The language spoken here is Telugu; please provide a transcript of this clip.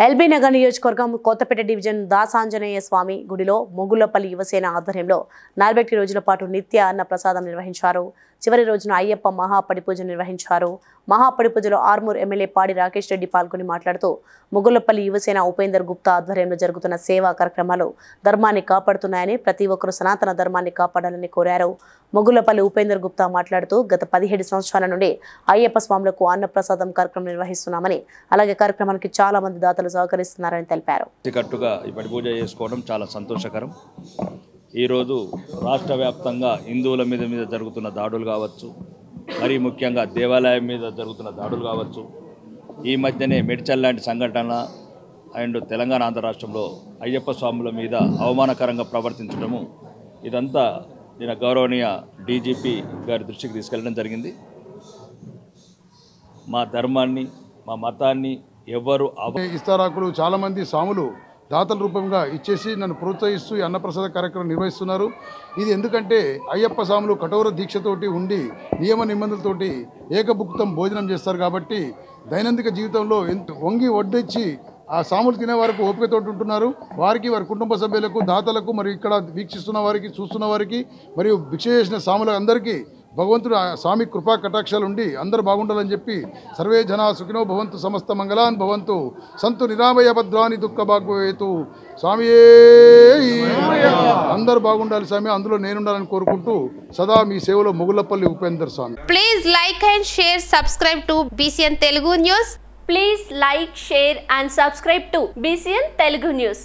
ఎల్బీ నగర్ నియోజకవర్గం కొత్తపేట డివిజన్ దాసాంజనేయ స్వామి గుడిలో మొగుళ్లపల్లి యువసేన ఆధ్వర్యంలో 40 రోజుల పాటు నిత్య అన్న ప్రసాదం నిర్వహించారు. చివరి రోజున అయ్యప్ప మహాపడి పూజ నిర్వహించారు. మహాపడి పూజలో ఆర్మూర్ ఎమ్మెల్యే పాడి రాకేష్ రెడ్డి పాల్గొని మాట్లాడుతూ మొగుళ్లపల్లి యువసేన ఉపేందర్ గుప్తా ఆధ్వర్యంలో జరుగుతున్న సేవా కార్యక్రమాలు ధర్మాన్ని కాపాడుతున్నాయని, ప్రతి ఒక్కరూ సనాతన ధర్మాన్ని కాపాడాలని కోరారు. మొగుళ్లపల్లి ఉపేందర్ గుప్తా మాట్లాడుతూ గత 17 సంవత్సరాల నుండి అయ్యప్ప స్వాములకు అన్నప్రసాదం కార్యక్రమం నిర్వహిస్తున్నామని, అలాగే కార్యక్రమానికి చాలా మంది దాతలు సహకరిస్తున్నారని తెలిపారు. కట్టుగా ఈ పడి పూజ చేసుకోవడం చాలా సంతోషకరం. ఈరోజు రాష్ట్ర వ్యాప్తంగా హిందువుల మీద జరుగుతున్న దాడులు కావచ్చు, మరీ ముఖ్యంగా దేవాలయం మీద జరుగుతున్న దాడులు కావచ్చు, ఈ మధ్యనే మెడ్చల్ లాంటి సంఘటన అండ్ తెలంగాణ ఆంధ్ర రాష్ట్రంలో అయ్యప్ప స్వాముల మీద అవమానకరంగా ప్రవర్తించడము, ఇదంతా నేను గౌరవనీయ డీజీపీ గారి దృష్టికి తీసుకెళ్ళడం జరిగింది. మా ధర్మాన్ని, మా మతాన్ని ఎవరు ఇస్తారాకులు చాలామంది స్వాములు దాతల రూపంగా ఇచ్చేసి నన్ను ప్రోత్సహిస్తూ ఈ అన్నప్రసాద కార్యక్రమం నిర్వహిస్తున్నారు. ఇది ఎందుకంటే అయ్యప్ప స్వాములు కఠోర దీక్షతోటి ఉండి నియమ నిబంధనలతోటి ఏకభుక్తం భోజనం చేస్తారు కాబట్టి దైనందిక జీవితంలో వంగి వడ్డించి ఆ స్వాములు తినే వరకు ఓపికతోటి ఉంటున్నారు. వారికి, వారి కుటుంబ సభ్యులకు, దాతలకు, మరియు ఇక్కడ వీక్షిస్తున్న వారికి, చూస్తున్న వారికి, మరియు భిక్ష చేసిన స్వాముల అందరికీ భగవంతుడు స్వామి కృపా కటాక్షాలు ఉండి అందరూ బాగుండాలని చెప్పి సర్వే జనా సుఖినో భవంతు, సమస్త మంగళాన్ భవంతు, సంతు నిరామయ భద్రాని దుఃఖ భాగ్యతు, స్వామియే అందరూ బాగుండాలి స్వామి, అందులో నేనుండాలని కోరుకుంటూ సదా మీ సేవలో Mogullapalli Upender Swamy. Please like and share, subscribe to BCN Telugu News. Please like, share and subscribe to BCN Telugu News.